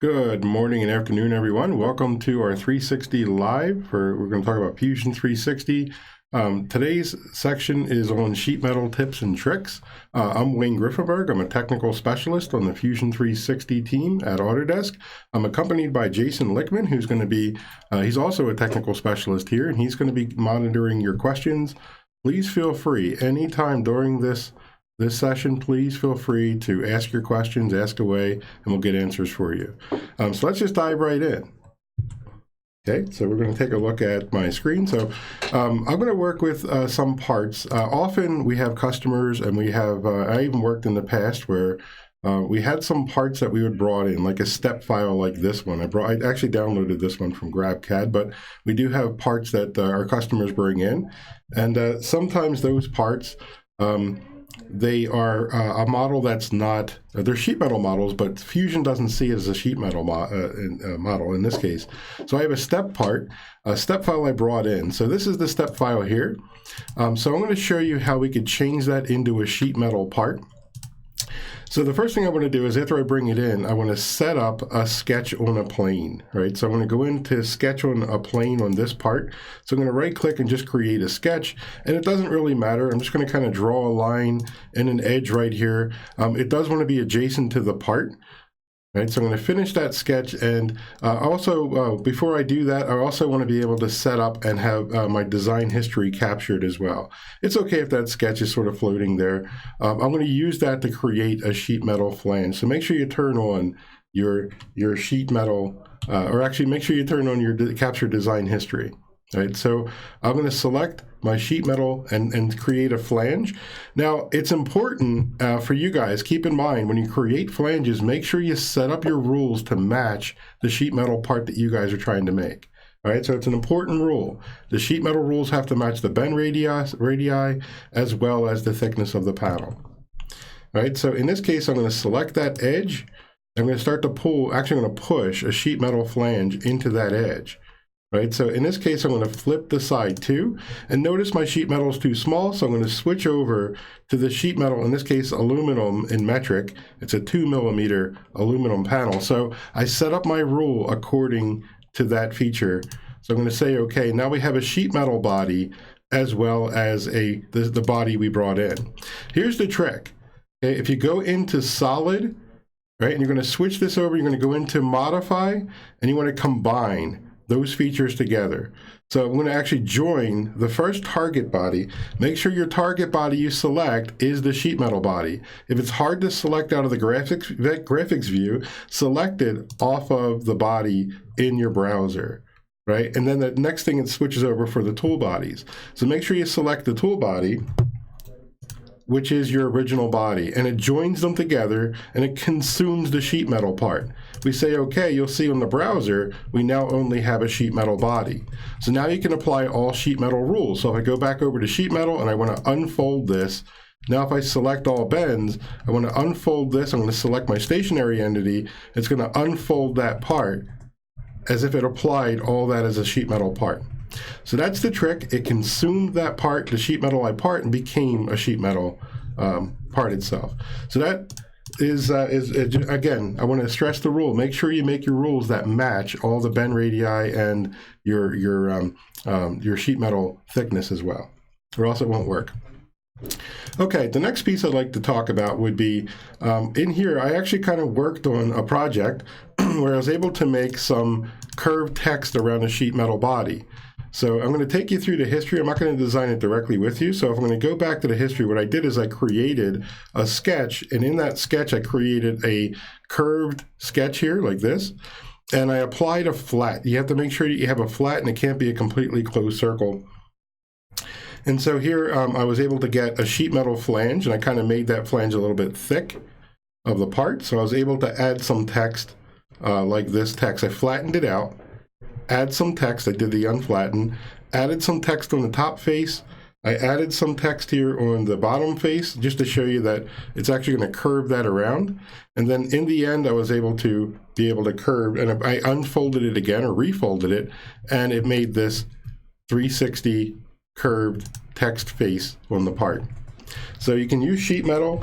Good morning and afternoon, everyone. Welcome to our 360 Live. We're going to talk about Fusion 360. Today's section is on sheet metal tips and tricks. I'm Wayne Griffenberg. I'm a technical specialist on the Fusion 360 team at Autodesk. I'm accompanied by Jason Lickman, who's going to be, he's also a technical specialist here, and he's going to be monitoring your questions. Please feel free anytime during this session, please feel free to ask your questions, ask away, and we'll get answers for you. So let's just dive right in. Okay, so we're going to take a look at my screen. So I'm going to work with some parts. Often we have customers, and we have, I even worked in the past where we had some parts that we would brought in, like a step file like this one. I actually downloaded this one from GrabCAD, but we do have parts that our customers bring in. And sometimes those parts, they are a model that's not, they're sheet metal models, but Fusion doesn't see it as a sheet metal model in this case. So I have a step file I brought in. So this is the step file here. So I'm going to show you how we could change that into a sheet metal part. So the first thing I want to do is after I bring it in, I want to set up a sketch on a plane, right? So I'm going to go into sketch on a plane on this part. So I'm going to right click and just create a sketch. And it doesn't really matter. I'm just going to kind of draw a line and an edge right here. It does want to be adjacent to the part. Right, so I'm going to finish that sketch, and also before I do that, I also want to be able to set up and have my design history captured as well. It's okay if that sketch is sort of floating there. I'm going to use that to create a sheet metal flange. So make sure you turn on your sheet metal, or actually make sure you turn on your capture design history. Right, so I'm going to select my sheet metal and create a flange. Now, it's important for you guys, keep in mind, when you create flanges, make sure you set up your rules to match the sheet metal part that you guys are trying to make. All right, so it's an important rule. The sheet metal rules have to match the bend radii as well as the thickness of the panel. All right, so in this case, I'm going to select that edge. I'm going to start to pull, actually I'm going to push a sheet metal flange into that edge. Right, so in this case, I'm going to flip the side too, and notice my sheet metal is too small, so I'm going to switch over to the sheet metal, in this case, aluminum in metric. It's a 2mm aluminum panel, so I set up my rule according to that feature. So I'm going to say, okay, now we have a sheet metal body as well as the body we brought in. Here's the trick. Okay, if you go into solid, right, and you're going to switch this over, you're going to go into modify, and you want to combine those features together. So I'm going to actually join the first target body. Make sure your target body you select is the sheet metal body. If it's hard to select out of the graphics view, select it off of the body in your browser, right? And then the next thing it switches over for the tool bodies. So make sure you select the tool body, which is your original body, and it joins them together and it consumes the sheet metal part. We say, okay, you'll see on the browser, we now only have a sheet metal body. So now you can apply all sheet metal rules. So if I go back over to sheet metal and I want to unfold this, now if I select all bends, I want to unfold this, I'm going to select my stationary entity, it's going to unfold that part as if it applied all that as a sheet metal part. So that's the trick. It consumed that part, the sheet metal part, and became a sheet metal part itself. So that is again, I want to stress the rule. Make sure you make your rules that match all the bend radii and your sheet metal thickness as well, or else it won't work. Okay, the next piece I'd like to talk about would be, in here, I actually kind of worked on a project where I was able to make some curved text around a sheet metal body. So I'm going to take you through the history. I'm not going to design it directly with you. So if I'm going to go back to the history, what I did is I created a sketch, and in that sketch, I created a curved sketch here like this, and I applied a flat. You have to make sure that you have a flat, and it can't be a completely closed circle. And so here I was able to get a sheet metal flange, and I kind of made that flange a little bit thick of the part. So I was able to add some text like this text. I flattened it out. Add some text, I did the unflatten, added some text on the top face, I added some text here on the bottom face just to show you that it's actually going to curve that around, and then in the end I was able to curve, and I unfolded it again or refolded it, and it made this 360 curved text face on the part. So you can use sheet metal.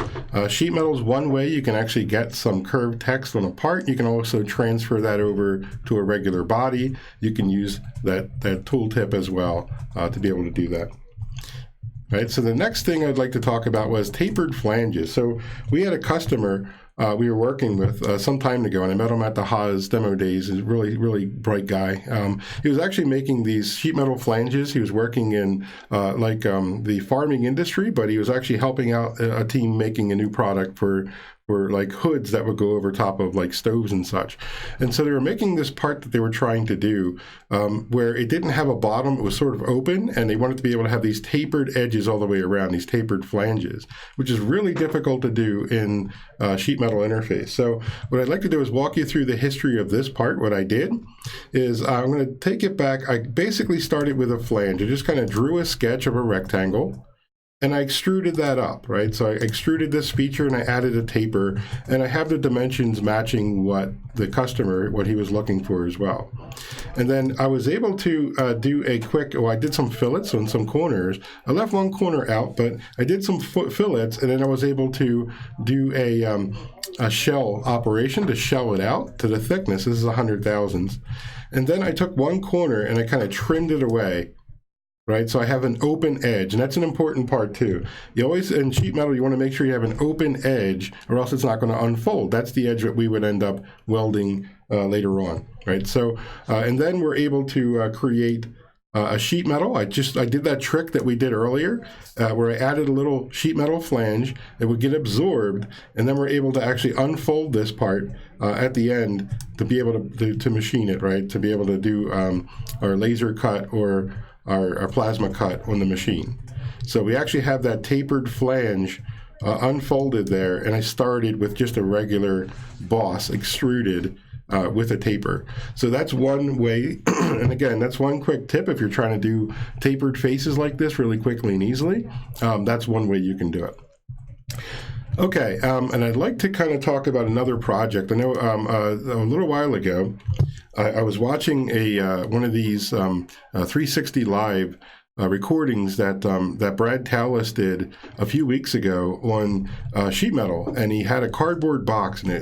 Sheet metal is one way you can actually get some curved text on a part. You can also transfer that over to a regular body. You can use that tooltip as well to be able to do that. Right, so the next thing I'd like to talk about was tapered flanges. So we had a customer we were working with some time ago, and I met him at the Haas demo days. He's a really, really bright guy. He was actually making these sheet metal flanges. He was working in the farming industry, but he was actually helping out a team making a new product for like hoods that would go over top of like stoves and such. And so they were making this part that they were trying to do where it didn't have a bottom, it was sort of open, and they wanted to be able to have these tapered edges all the way around, these tapered flanges, which is really difficult to do in sheet metal interface. So what I'd like to do is walk you through the history of this part. What I did is I'm going to take it back. I basically started with a flange. I just kind of drew a sketch of a rectangle, and I extruded that up, right? So I extruded this feature and I added a taper, and I have the dimensions matching what the customer, what he was looking for as well. And then I was able to do a quick, I did some fillets on some corners. I left one corner out, but I did some fillets, and then I was able to do a shell operation to shell it out to the thickness. This is 100 thousandths. And then I took one corner and I kind of trimmed it away. Right, so I have an open edge, and that's an important part too. You always, in sheet metal, you want to make sure you have an open edge, or else it's not going to unfold. That's the edge that we would end up welding later on, right? So, and then we're able to create a sheet metal. I did that trick that we did earlier, where I added a little sheet metal flange. It would get absorbed, and then we're able to actually unfold this part at the end to be able to machine it, right? To be able to do our laser cut or our plasma cut on the machine. So we actually have that tapered flange unfolded there, and I started with just a regular boss extruded with a taper. So that's one way, and again, that's one quick tip if you're trying to do tapered faces like this really quickly and easily. That's one way you can do it. Okay, and I'd like to kind of talk about another project. I know a little while ago, I was watching one of these 360 Live recordings that Brad Tallis did a few weeks ago on sheet metal, and he had a cardboard box, and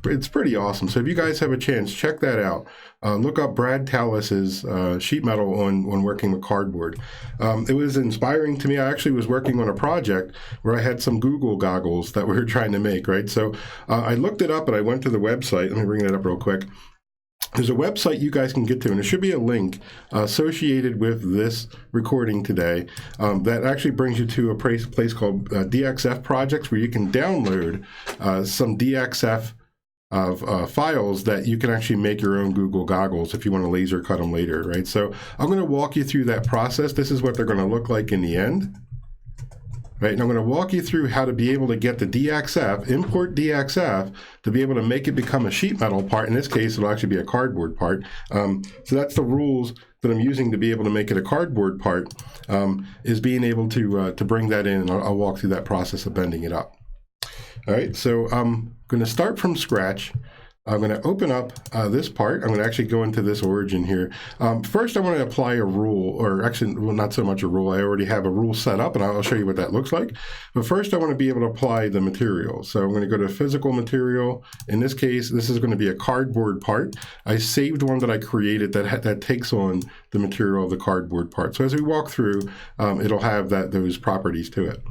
it's pretty awesome. So if you guys have a chance, check that out. Look up Brad Tallis's sheet metal on working with cardboard. It was inspiring to me. I actually was working on a project where I had some Google goggles that we were trying to make, right? So I looked it up, and I went to the website. Let me bring it up real quick. There's a website you guys can get to, and there should be a link associated with this recording today that actually brings you to a place called DXF Projects, where you can download some DXF files that you can actually make your own Google goggles if you want to laser cut them later, right? So I'm going to walk you through that process. This is what they're going to look like in the end. Right, and I'm going to walk you through how to be able to get the DXF, import DXF, to be able to make it become a sheet metal part. In this case, it'll actually be a cardboard part. So that's the rules that I'm using to be able to make it a cardboard part, is being able to bring that in, and I'll walk through that process of bending it up. All right, so I'm going to start from scratch. I'm going to open up this part. I'm going to actually go into this origin here. First, I want to apply a rule, or actually, well, not so much a rule. I already have a rule set up, and I'll show you what that looks like. But first, I want to be able to apply the material. So I'm going to go to physical material. In this case, this is going to be a cardboard part. I saved one that I created that takes on the material of the cardboard part. So as we walk through, it'll have those properties to it.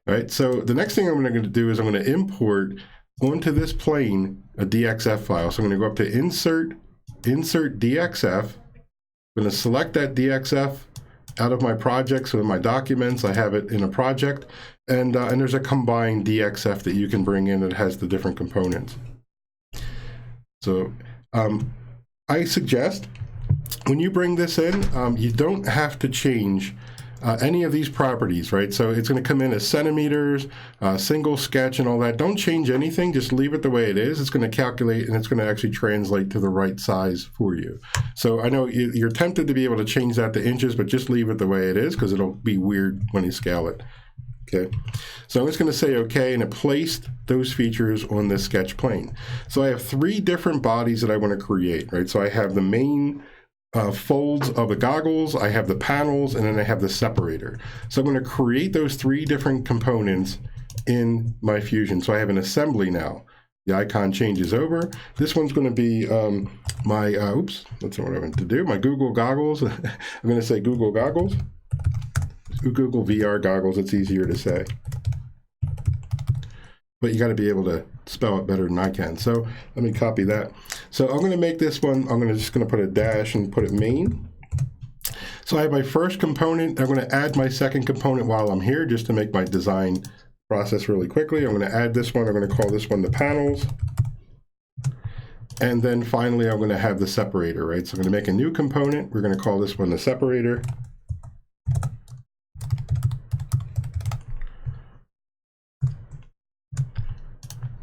All right, so the next thing I'm going to do is I'm going to import onto this plane a DXF file. So I'm going to go up to Insert DXF. I'm going to select that DXF out of my project. So in my documents, I have it in a project, and there's a combined DXF that you can bring in that has the different components. So I suggest when you bring this in, you don't have to change any of these properties, right? So it's going to come in as centimeters, single sketch and all that. Don't change anything, just leave it the way it is. It's going to calculate, and it's going to actually translate to the right size for you. So I know you're tempted to be able to change that to inches, but just leave it the way it is, because it'll be weird when you scale it. Okay, so I'm just going to say okay, and it placed those features on this sketch plane. So I have three different bodies that I want to create, right? So I have the main folds of the goggles, I have the panels, and then I have the separator. So I'm going to create those 3 different components in my Fusion. So I have an assembly now. The icon changes over. This one's going to be my, oops, that's not what I meant to do, my Google goggles. I'm going to say Google goggles. Google VR goggles, it's easier to say. But you got to be able to spell it better than I can. So let me copy that. So I'm going to make this one, just going to put a dash and put it main. So I have my first component. I'm going to add my second component while I'm here just to make my design process really quickly. I'm going to add this one. I'm going to call this one the panels. And then finally, I'm going to have the separator, right? So I'm going to make a new component. We're going to call this one the separator.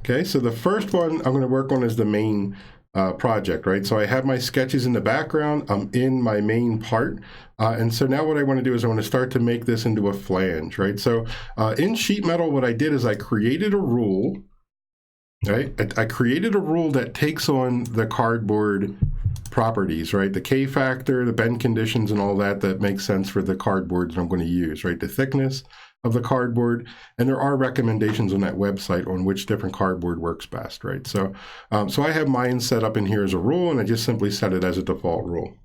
Okay, so the first one I'm going to work on is the main project, right? So I have my sketches in the background. I'm in my main part. And so now what I want to do is I want to start to make this into a flange, right? So in sheet metal, what I did is I created a rule, right? I created a rule that takes on the cardboard properties, right? The K factor, the bend conditions, and all that makes sense for the cardboard that I'm going to use, right? The thickness of the cardboard, and there are recommendations on that website on which different cardboard works best, right? So, so I have mine set up in here as a rule, and I just simply set it as a default rule.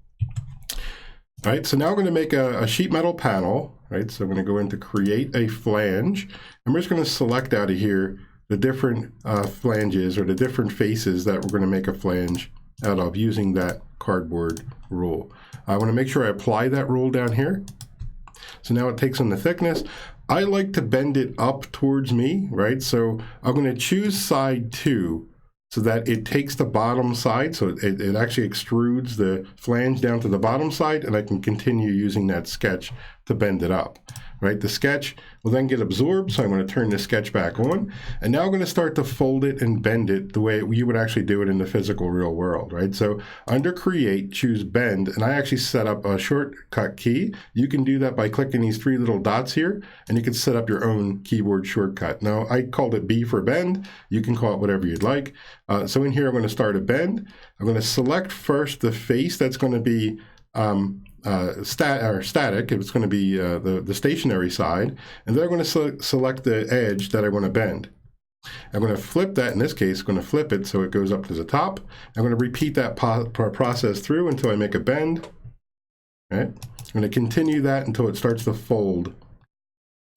All right, so now I'm going to make a sheet metal panel, right? So I'm going to go into create a flange, and we're just going to select out of here the different flanges or the different faces that we're going to make a flange out of using that cardboard rule. I want to make sure I apply that rule down here. So now it takes on the thickness. I like to bend it up towards me, right? So I'm going to choose side 2 so that it takes the bottom side. So it actually extrudes the flange down to the bottom side, and I can continue using that sketch to bend it up, right? The sketch will then get absorbed, so I'm going to turn the sketch back on. And now I'm going to start to fold it and bend it the way you would actually do it in the physical real world, right? So under Create, choose Bend, and I actually set up a shortcut key. You can do that by clicking these 3 little dots here, and you can set up your own keyboard shortcut. Now, I called it B for Bend. You can call it whatever you'd like. So in here, I'm going to start a bend. I'm going to select first the face that's going to be static, if it's going to be the stationary side, and then I'm going to select the edge that I want to bend. I'm going to flip that, in this case, I'm going to flip it so it goes up to the top. I'm going to repeat that process through until I make a bend. Right? I'm going to continue that until it starts to fold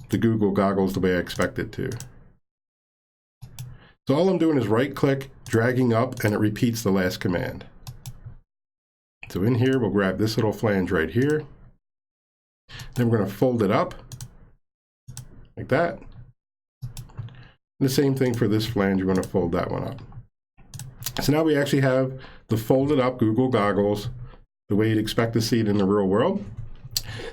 the Google goggles the way I expect it to. So all I'm doing is right-click, dragging up, and it repeats the last command. So in here, we'll grab this little flange right here. Then we're going to fold it up like that. And the same thing for this flange, we're going to fold that one up. So now we actually have the folded up Google goggles the way you'd expect to see it in the real world.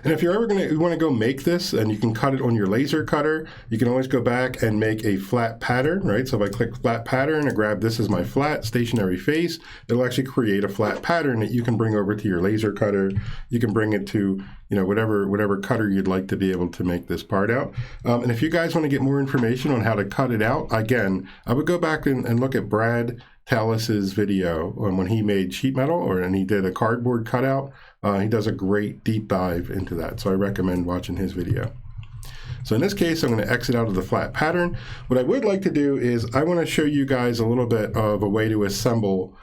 And if you're ever you want to go make this, and you can cut it on your laser cutter, you can always go back and make a flat pattern, right? So if I click flat pattern and grab this as my flat stationary face, it'll actually create a flat pattern that you can bring over to your laser cutter. You can bring it to, you know, whatever cutter you'd like to be able to make this part out. And if you guys want to get more information on how to cut it out, again, I would go back and look at Brad Tallis's video on when he made sheet metal, and he did a cardboard cutout. He does a great deep dive into that, so I recommend watching his video. So in this case, I'm going to exit out of the flat pattern. What I would like to do is I want to show you guys a little bit of a way to assemble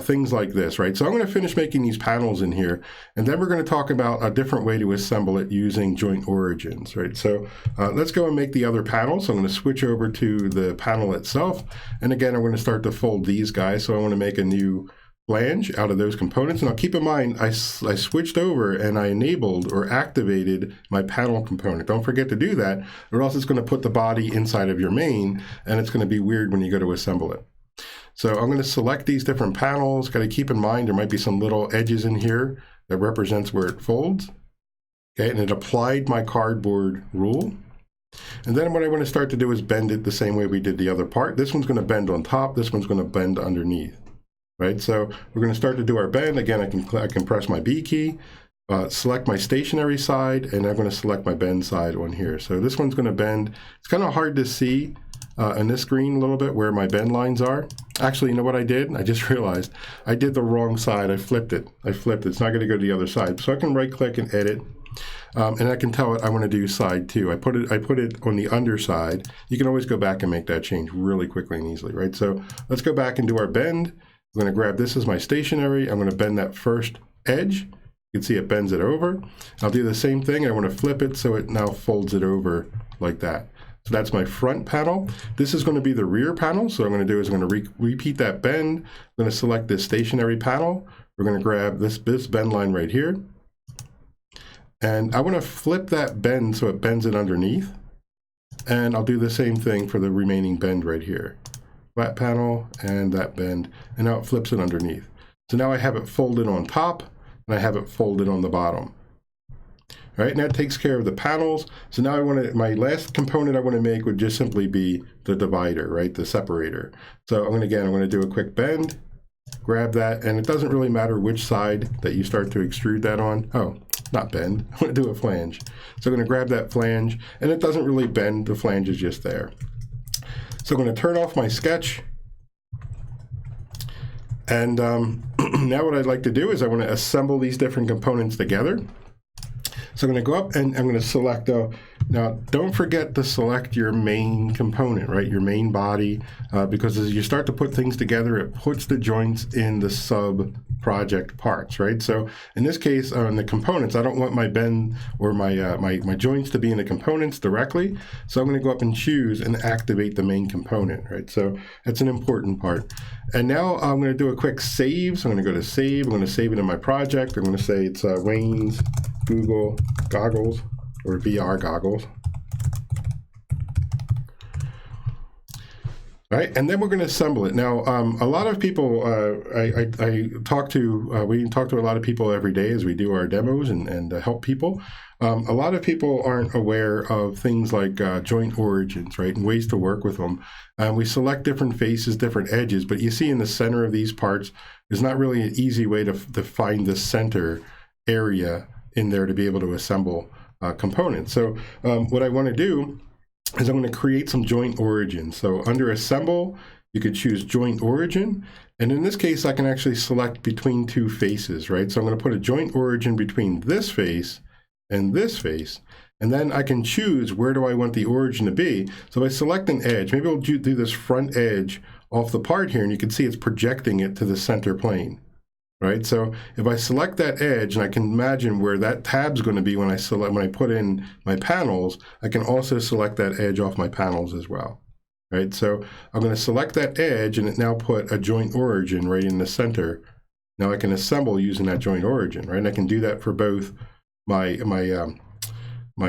things like this, right? So I'm going to finish making these panels in here, and then we're going to talk about a different way to assemble it using joint origins, right? So let's go and make the other panel. So I'm going to switch over to the panel itself, and again, I'm going to start to fold these guys. So I want to make a new flange out of those components. Now keep in mind, I switched over and I enabled or activated my panel component. Don't forget to do that, or else it's going to put the body inside of your main, and it's going to be weird when you go to assemble it. So I'm going to select these different panels. Got to keep in mind there might be some little edges in here that represents where it folds. Okay, and it applied my cardboard rule. And then what I want to start to do is bend it the same way we did the other part. This one's going to bend on top. This one's going to bend underneath. Right, so we're going to start to do our bend. Again, I can press my B key, select my stationary side, and I'm going to select my bend side on here. So this one's going to bend. It's kind of hard to see in this screen a little bit where my bend lines are. Actually, you know what I did? I just realized I did the wrong side. I flipped it. It's not going to go to the other side. So I can right click and edit. And I can tell it I want to do side 2. I put it on the underside. You can always go back and make that change really quickly and easily, right? So let's go back and do our bend. I'm going to grab this as my stationary. I'm going to bend that first edge. You can see it bends it over. I'll do the same thing. I want to flip it so it now folds it over like that. So that's my front panel. This is going to be the rear panel. So what I'm going to do is I'm going to repeat that bend. I'm going to select this stationary panel. We're going to grab this bend line right here. And I want to flip that bend so it bends it underneath. And I'll do the same thing for the remaining bend right here. Flat panel and that bend, and now it flips it underneath. So now I have it folded on top and I have it folded on the bottom. All right, and that takes care of the panels. So now my last component I want to make would just simply be the divider, right? The separator. So I'm going to do a quick bend, grab that, and it doesn't really matter which side that you start to extrude that on. Oh, not bend, I want to do a flange. So I'm going to grab that flange, and it doesn't really bend, the flange is just there. So I'm going to turn off my sketch. And now what I'd like to do is I want to assemble these different components together. So I'm going to go up and I'm going to select, now don't forget to select your main component, right? Your main body, because as you start to put things together, it puts the joints in the sub project parts, right? So in this case, on the components, I don't want my bend or my joints to be in the components directly. So I'm going to go up and choose and activate the main component, right? So that's an important part. And now I'm going to do a quick save. So I'm going to go to save. I'm going to save it in my project. I'm going to say it's Wayne's Google goggles or VR goggles. Right, and then we're going to assemble it. Now, a lot of people, we talk to a lot of people every day as we do our demos and help people. A lot of people aren't aware of things like joint origins, right, and ways to work with them. We select different faces, different edges, but you see in the center of these parts, there's not really an easy way to find the center area in there to be able to assemble components. So what I want to do is I'm going to create some joint origins. So under assemble, you could choose joint origin. And in this case, I can actually select between two faces, right? So I'm going to put a joint origin between this face and this face. And then I can choose where do I want the origin to be. So if I select an edge, maybe I'll do this front edge off the part here, and you can see it's projecting it to the center plane. Right, so if I select that edge, and I can imagine where that tab's going to be when I put in my panels, I can also select that edge off my panels as well. Right, so I'm going to select that edge, and it now put a joint origin right in the center. Now I can assemble using that joint origin, right? And I can do that for both my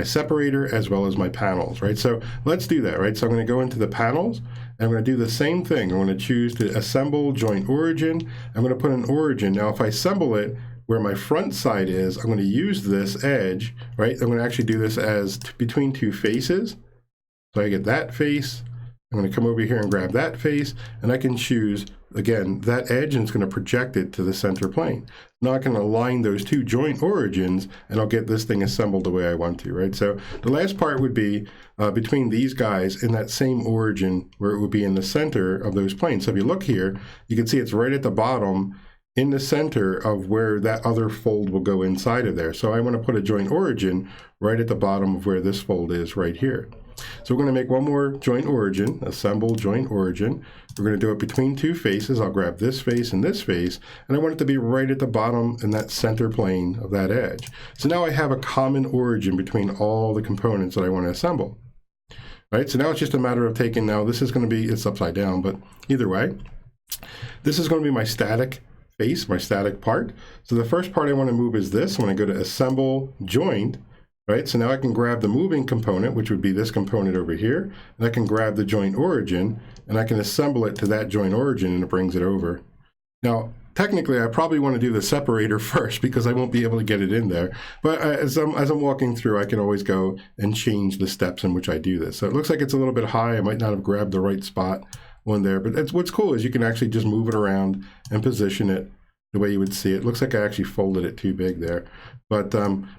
separator as well as my panels, right? So let's do that, right? So I'm going to go into the panels. I'm going to do the same thing. I'm going to choose to assemble joint origin. I'm going to put an origin. Now, if I assemble it where my front side is, I'm going to use this edge, right? I'm going to actually do this as between two faces. So I get that face. I'm going to come over here and grab that face, and I can choose, again, that edge, and it's going to project it to the center plane. Now I can align those two joint origins, and I'll get this thing assembled the way I want to, right? So the last part would be between these guys in that same origin where it would be in the center of those planes. So if you look here, you can see it's right at the bottom in the center of where that other fold will go inside of there. So I want to put a joint origin right at the bottom of where this fold is right here. So we're going to make one more joint origin, assemble joint origin. We're going to do it between two faces. I'll grab this face and this face, and I want it to be right at the bottom in that center plane of that edge. So now I have a common origin between all the components that I want to assemble. Right, so now it's just a matter of taking, now this is going to be, it's upside down, but either way, this is going to be my static face, my static part. So the first part I want to move is this. When I go to assemble joint, right? So now I can grab the moving component, which would be this component over here, and I can grab the joint origin, and I can assemble it to that joint origin, and it brings it over. Now, technically, I probably want to do the separator first because I won't be able to get it in there. But as I'm walking through, I can always go and change the steps in which I do this. So it looks like it's a little bit high. I might not have grabbed the right spot on there. But what's cool is you can actually just move it around and position it the way you would see it. Looks like I actually folded it too big there, but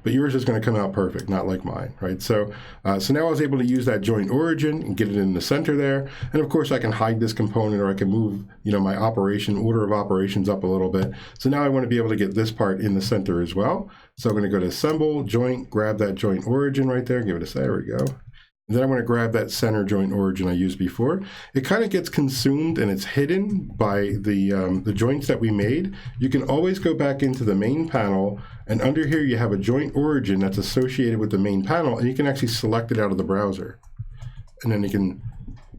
yours is going to come out perfect, not like mine, right? So so now I was able to use that joint origin and get it in the center there, and of course I can hide this component, or I can move, you know, my order of operations up a little bit. So now I want to be able to get this part in the center as well. So I'm going to go to Assemble, Joint, grab that joint origin right there, give it a say, there we go. And then I'm going to grab that center joint origin I used before. It kind of gets consumed and it's hidden by the joints that we made. You can always go back into the main panel, and under here you have a joint origin that's associated with the main panel, and you can actually select it out of the browser. And then you can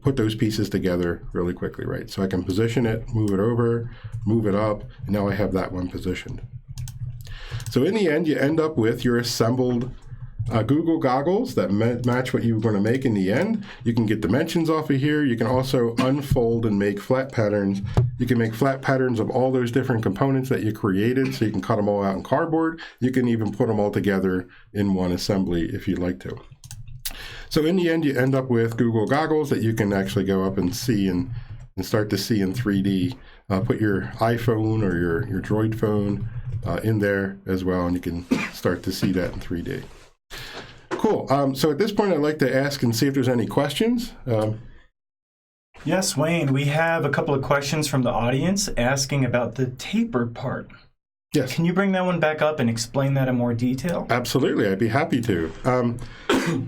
put those pieces together really quickly, right? So I can position it, move it over, move it up, and now I have that one positioned. So in the end, you end up with your assembled Google goggles that match what you're going to make in the end. You can get dimensions off of here. You can also unfold and make flat patterns. You can make flat patterns of all those different components that you created, so you can cut them all out in cardboard. You can even put them all together in one assembly if you'd like to. So in the end, you end up with Google goggles that you can actually go up and see and start to see in 3D. Put your iPhone or your Droid phone in there as well, and you can start to see that in 3D. Cool. So at this point, I'd like to ask and see if there's any questions. Yes, Wayne, we have a couple of questions from the audience asking about the tapered part. Yes. Can you bring that one back up and explain that in more detail? Absolutely. I'd be happy to.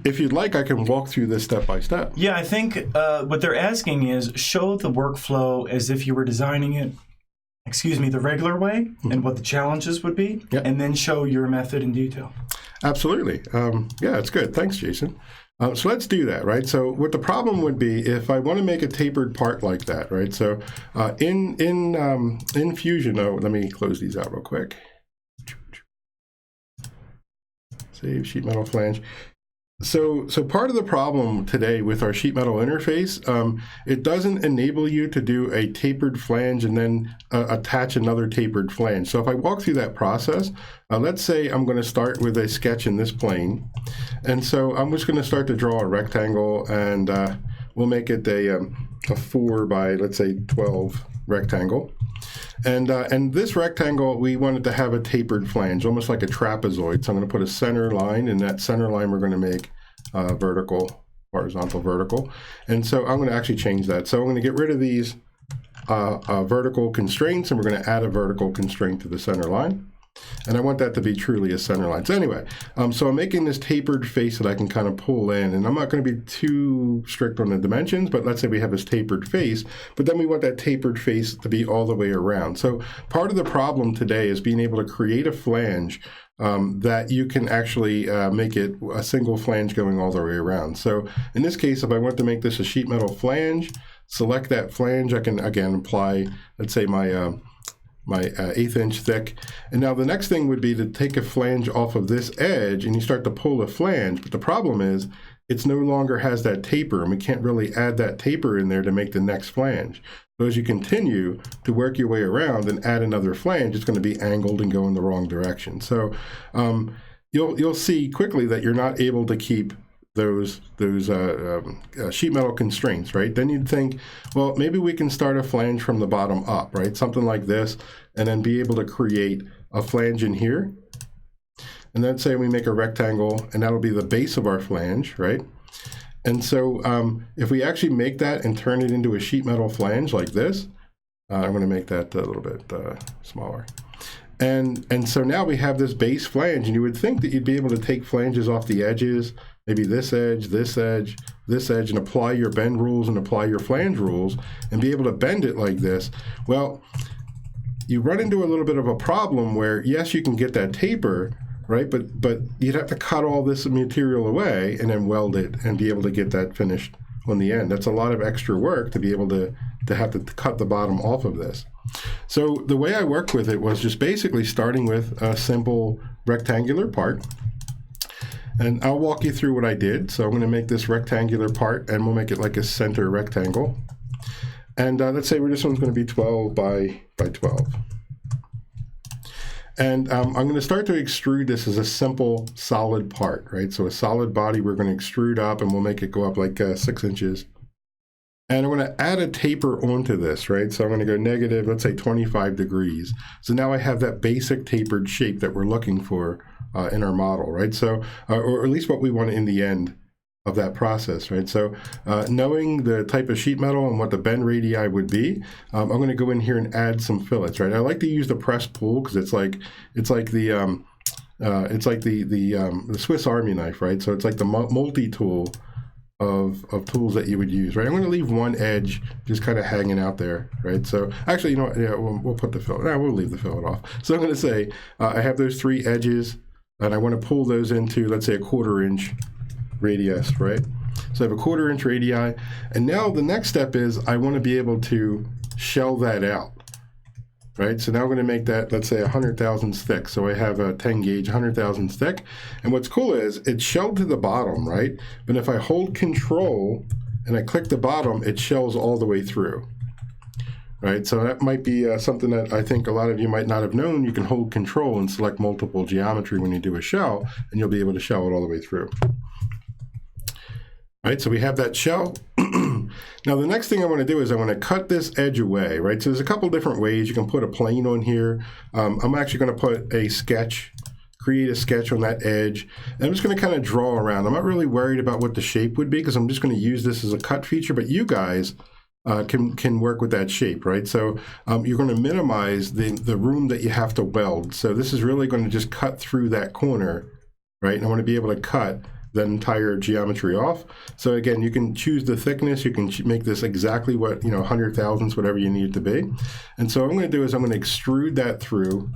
If you'd like, I can walk through this step by step. Yeah, I think what they're asking is show the workflow as if you were designing it, the regular way, and what the challenges would be, and then show your method in detail. Absolutely. Yeah, that's good. Thanks, Jason. So let's do that, right? So what the problem would be if I want to make a tapered part like that, right? So in Fusion, let me close these out real quick. Save sheet metal flange. So part of the problem today with our sheet metal interface, it doesn't enable you to do a tapered flange and then attach another tapered flange. So if I walk through that process, let's say I'm going to start with a sketch in this plane. And so I'm just going to start to draw a rectangle, and we'll make it a 4 by, let's say, 12 rectangle. And this rectangle, we wanted to have a tapered flange, almost like a trapezoid. So I'm going to put a center line, and that center line we're going to make vertical, horizontal, vertical. And so I'm going to actually change that. So I'm going to get rid of these vertical constraints, and we're going to add a vertical constraint to the center line. And I want that to be truly a center line. So anyway, so I'm making this tapered face that I can kind of pull in, and I'm not going to be too strict on the dimensions, but let's say we have this tapered face, but then we want that tapered face to be all the way around. So part of the problem today is being able to create a flange that you can actually make it a single flange going all the way around. So in this case, if I want to make this a sheet metal flange, select that flange. I can, again, apply, let's say, my 1/8 inch thick. And now the next thing would be to take a flange off of this edge, and you start to pull a flange. But the problem is it's no longer has that taper, and we can't really add that taper in there to make the next flange. So as you continue to work your way around and add another flange, it's going to be angled and go in the wrong direction. So you'll see quickly that you're not able to keep those sheet metal constraints, right? Then you'd think, well, maybe we can start a flange from the bottom up, right? Something like this, and then be able to create a flange in here. And then say we make a rectangle, and that'll be the base of our flange, right? And so if we actually make that and turn it into a sheet metal flange like this, I'm going to make that a little bit smaller. And so now we have this base flange, and you would think that you'd be able to take flanges off the edges, maybe this edge, this edge, this edge, and apply your bend rules and apply your flange rules and be able to bend it like this. Well, you run into a little bit of a problem where, yes, you can get that taper, right? But you'd have to cut all this material away and then weld it and be able to get that finished on the end. That's a lot of extra work to be able to have to cut the bottom off of this. So the way I worked with it was just basically starting with a simple rectangular part. And I'll walk you through what I did. So I'm going to make this rectangular part, and we'll make it like a center rectangle. And let's say this one's going to be 12 by 12. And I'm going to start to extrude this as a simple solid part, right? So a solid body we're going to extrude up, and we'll make it go up like 6 inches. And I'm going to add a taper onto this, right? So I'm going to go negative, let's say 25 degrees. So now I have that basic tapered shape that we're looking for in our model, right? So, or at least what we want in the end of that process, right? So knowing the type of sheet metal and what the bend radii would be, I'm going to go in here and add some fillets, right? I like to use the press pull because it's like the Swiss Army knife, right? So it's like the multi-tool of tools that you would use, right? I'm going to leave one edge just kind of hanging out there, right? So actually, you know what? Yeah, we'll put the fillet. No, we'll leave the fillet off. So I'm going to say I have those 3 edges, and I want to pull those into, let's say, a 1/4 inch radius, right? So I have a 1/4 inch radii, and now the next step is I want to be able to shell that out. Right, so now I'm going to make that, let's say, 100 thousandths thick. So I have a 10 gauge, 100 thousandths thick. And what's cool is it's shelled to the bottom, right? But if I hold Control and I click the bottom, it shells all the way through. Right, so that might be something that I think a lot of you might not have known. You can hold Control and select multiple geometry when you do a shell, and you'll be able to shell it all the way through. Right, so we have that shell. Now the next thing I want to do is I want to cut this edge away, right? So there's a couple different ways. You can put a plane on here. I'm actually going to put a sketch, create a sketch on that edge. And I'm just going to kind of draw around. I'm not really worried about what the shape would be because I'm just going to use this as a cut feature, but you guys can work with that shape, right? So you're going to minimize the room that you have to weld. So this is really going to just cut through that corner, right? And I want to be able to cut that entire geometry off. So again, you can choose the thickness. You can make this exactly what, 100 thousandths, whatever you need it to be. And so what I'm going to do is I'm going to extrude that through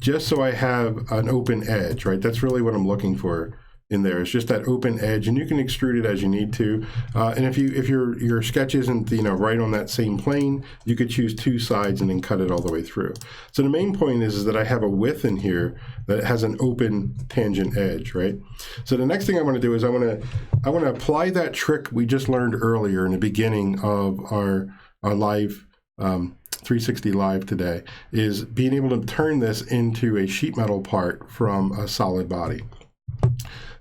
just so I have an open edge, right? That's really what I'm looking for in there. It's just that open edge, and you can extrude it as you need to. And if your sketch isn't right on that same plane, you could choose 2 sides and then cut it all the way through. So the main point is that I have a width in here that has an open tangent edge, right? So the next thing I want to do is I want to apply that trick we just learned earlier in the beginning of our live 360 live today, is being able to turn this into a sheet metal part from a solid body.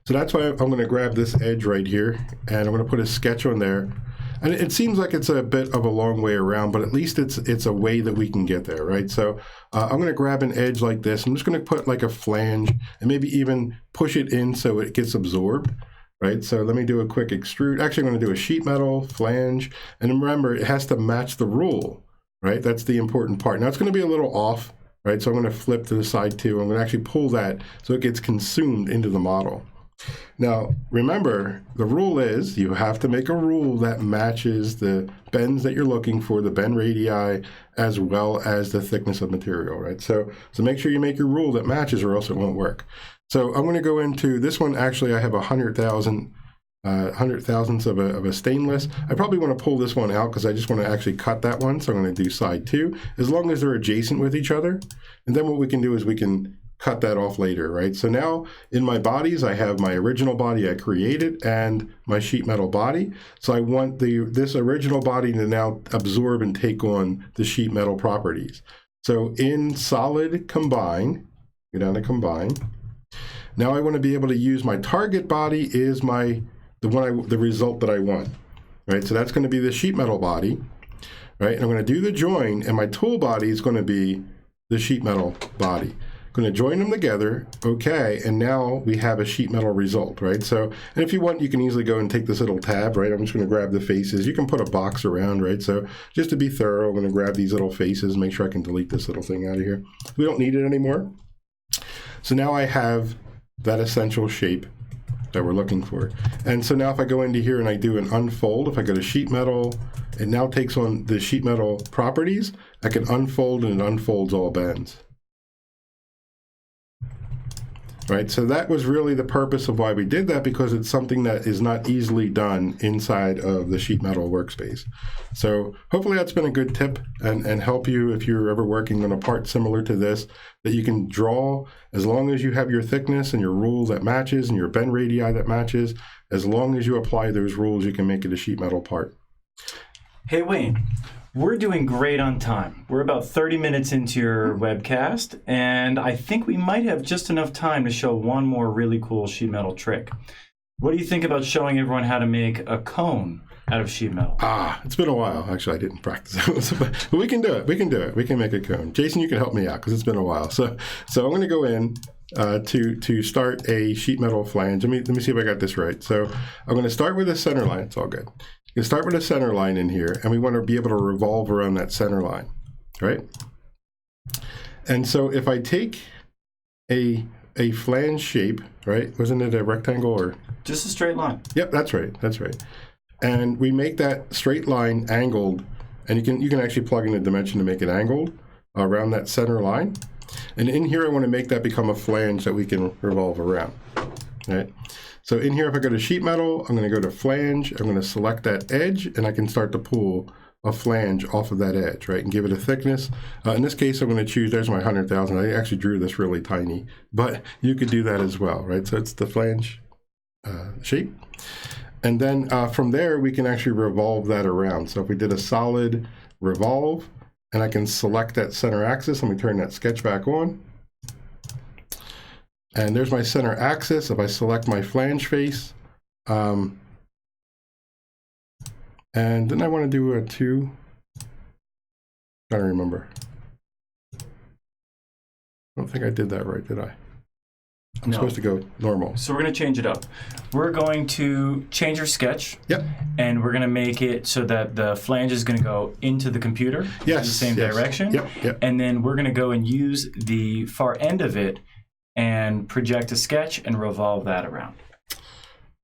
So that's why I'm going to grab this edge right here, and I'm going to put a sketch on there. And it seems like it's a bit of a long way around, but at least it's a way that we can get there, right? So I'm going to grab an edge like this. I'm just going to put like a flange and maybe even push it in so it gets absorbed, right? So let me do a quick extrude. Actually, I'm going to do a sheet metal flange. And remember, it has to match the rule, right? That's the important part. Now it's going to be a little off, right? So I'm going to flip to the side too. I'm going to actually pull that so it gets consumed into the model. Now, remember, the rule is you have to make a rule that matches the bends that you're looking for, the bend radii, as well as the thickness of material, right? So make sure you make your rule that matches or else it won't work. So I'm going to go into this one. Actually, I have 100 thousandths of a stainless. I probably want to pull this one out because I just want to actually cut that one. So I'm going to do side 2, as long as they're adjacent with each other. And then what we can do is we can cut that off later, right? So now in my bodies, I have my original body I created and my sheet metal body. So I want this original body to now absorb and take on the sheet metal properties. So in solid combine, go down to combine. Now I want to be able to use my target body is the result that I want, right? So that's going to be the sheet metal body, right? And I'm going to do the join, and my tool body is going to be the sheet metal body. Going to join them together, okay, and now we have a sheet metal result, right? So, and if you want, you can easily go and take this little tab, right? I'm just going to grab the faces. You can put a box around, right? So just to be thorough, I'm going to grab these little faces, make sure I can delete this little thing out of here. We don't need it anymore. So now I have that essential shape that we're looking for. And so now if I go into here and I do an unfold, if I go to sheet metal, it now takes on the sheet metal properties. I can unfold, and it unfolds all bends. Right, so that was really the purpose of why we did that, because it's something that is not easily done inside of the sheet metal workspace. So hopefully that's been a good tip and help you if you're ever working on a part similar to this, that you can draw as long as you have your thickness and your rule that matches and your bend radii that matches. As long as you apply those rules, you can make it a sheet metal part. Hey, Wayne. We're doing great on time. We're about 30 minutes into your webcast, and I think we might have just enough time to show one more really cool sheet metal trick. What do you think about showing everyone how to make a cone out of sheet metal. It's been a while. Actually, I didn't practice it, but we can do it. We can do it. We can make a cone. Jason, you can help me out because it's been a while. So I'm going to go in to start a sheet metal flange. Let me see if I got this right. So I'm going to start with a center line. It's all good. You start with a center line in here, and we want to be able to revolve around that center line, right? And so if I take a flange shape, right? Wasn't it a rectangle or? Just a straight line. Yep, that's right. That's right. And we make that straight line angled, and you can actually plug in a dimension to make it angled around that center line. And in here, I want to make that become a flange that we can revolve around, right? So in here, if I go to sheet metal, I'm going to go to flange. I'm going to select that edge, and I can start to pull a flange off of that edge, right, and give it a thickness. In this case, I'm going to choose, there's my 100,000. I actually drew this really tiny, but you could do that as well, right? So it's the flange shape. And then from there, we can actually revolve that around. So if we did a solid revolve, and I can select that center axis, let me turn that sketch back on. And there's my center axis. If I select my flange face, and then I want to do a 2. I don't remember. I don't think I did that right, did I? I'm supposed to go normal. So we're going to change it up. We're going to change our sketch. Yep. And we're going to make it so that the flange is going to go into the computer. Yes. The same direction. Yep. And then we're going to go and use the far end of it and project a sketch and revolve that around.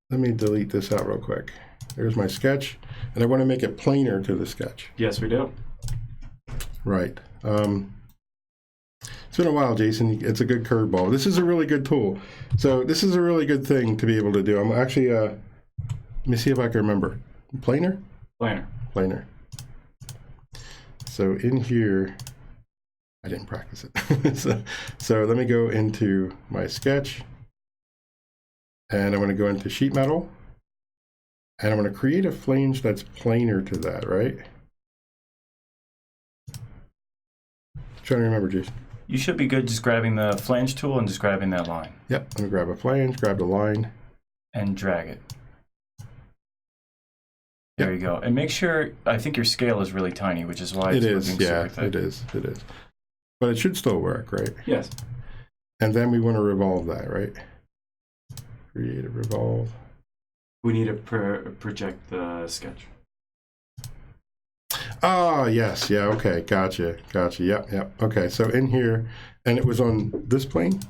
Let me delete this out real quick. There's my sketch. And I want to make it planar to the sketch. Yes, we do. Right. It's been a while, Jason. It's a good curveball. This is a really good tool. So this is a really good thing to be able to do. I'm actually, let me see if I can remember. Planar? Planar. So in here, I didn't practice it. so let me go into my sketch. And I'm going to go into sheet metal. And I'm going to create a flange that's planar to that, right? I'm trying to remember, Jason. You should be good just grabbing the flange tool and just grabbing that line. Yep, I'm going to grab a flange, grab the line. And drag it. There you go. And make sure, I think your scale is really tiny, which is why it's looking super thick. It is. But it should still work, right? Yes. And then we want to revolve that, right? Create a revolve. We need to project the sketch. Oh, yes. Yeah, okay. Gotcha. Yep. Okay, so in here, and it was on this plane?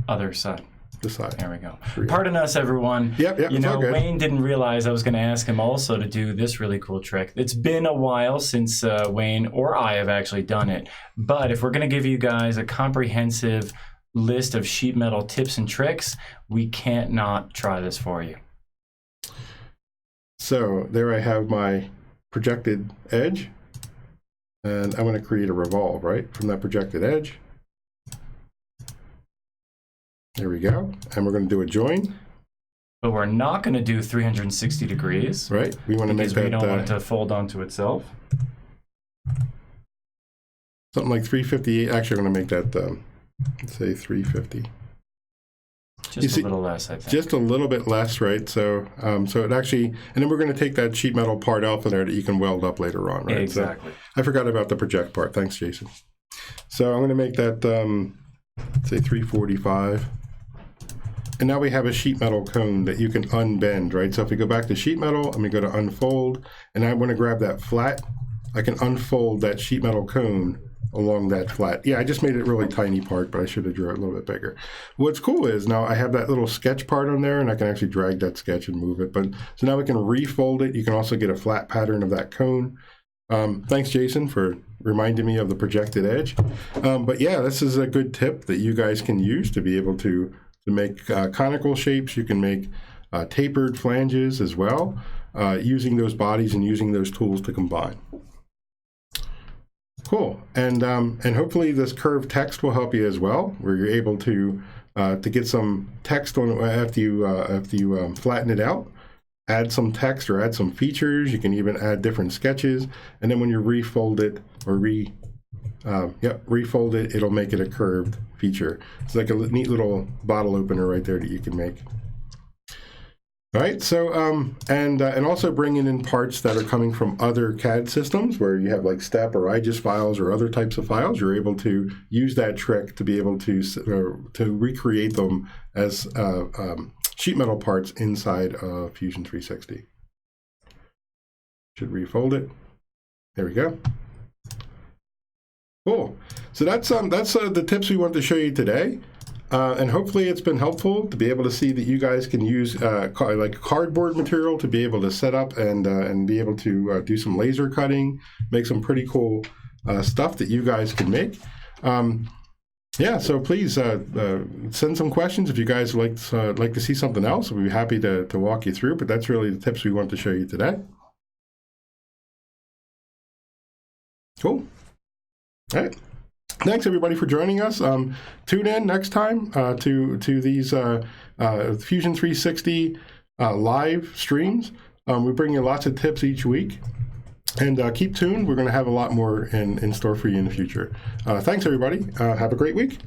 Other side. This side. There we go. Pardon us, everyone. Yep. You know, Wayne didn't realize I was going to ask him also to do this really cool trick. It's been a while since Wayne or I have actually done it. But if we're going to give you guys a comprehensive list of sheet metal tips and tricks, we can't not try this for you. So there I have my projected edge, and I'm going to create a revolve, right, from that projected edge. There we go. And we're going to do a join. But we're not going to do 360 degrees. Right. We want to make that... Because we don't want it to fold onto itself. Something like 358. Actually, I'm going to make that, let's say 350. Just a little less, I think. Just a little bit less, right? So so it actually, and then we're going to take that sheet metal part out there that you can weld up later on, right? Exactly. So I forgot about the project part. Thanks, Jason. So I'm going to make that, say 345. And now we have a sheet metal cone that you can unbend, right? So if we go back to sheet metal, I'm going to go to unfold, and I want to grab that flat. I can unfold that sheet metal cone along that flat. Yeah, I just made it really tiny part, but I should have drew it a little bit bigger. What's cool is now I have that little sketch part on there, and I can actually drag that sketch and move it. But so now we can refold it. You can also get a flat pattern of that cone. Thanks, Jason, for reminding me of the projected edge. But yeah, this is a good tip that you guys can use to be able to make conical shapes. You can make tapered flanges as well, using those bodies and using those tools to combine. Cool, and hopefully this curved text will help you as well, where you're able to get some text on after you flatten it out. Add some text or add some features. You can even add different sketches, and then when you refold it or refold it, it'll make it a curved feature. It's like a neat little bottle opener right there that you can make. All right, so and also bringing in parts that are coming from other CAD systems where you have like STEP or IGES files or other types of files. You're able to use that trick to be able to recreate them as sheet metal parts inside of Fusion 360. Should refold it. There we go. Cool. So that's the tips we want to show you today. And hopefully it's been helpful to be able to see that you guys can use like cardboard material to be able to set up and be able to do some laser cutting, make some pretty cool stuff that you guys can make. Yeah, so please send some questions if you guys like to see something else. We'll be happy to walk you through, but that's really the tips we want to show you today. Cool. All right. Thanks everybody for joining us. Tune in next time to these Fusion 360 live streams. We bring you lots of tips each week, and keep tuned. We're going to have a lot more in store for you in the future. Thanks everybody. Have a great week.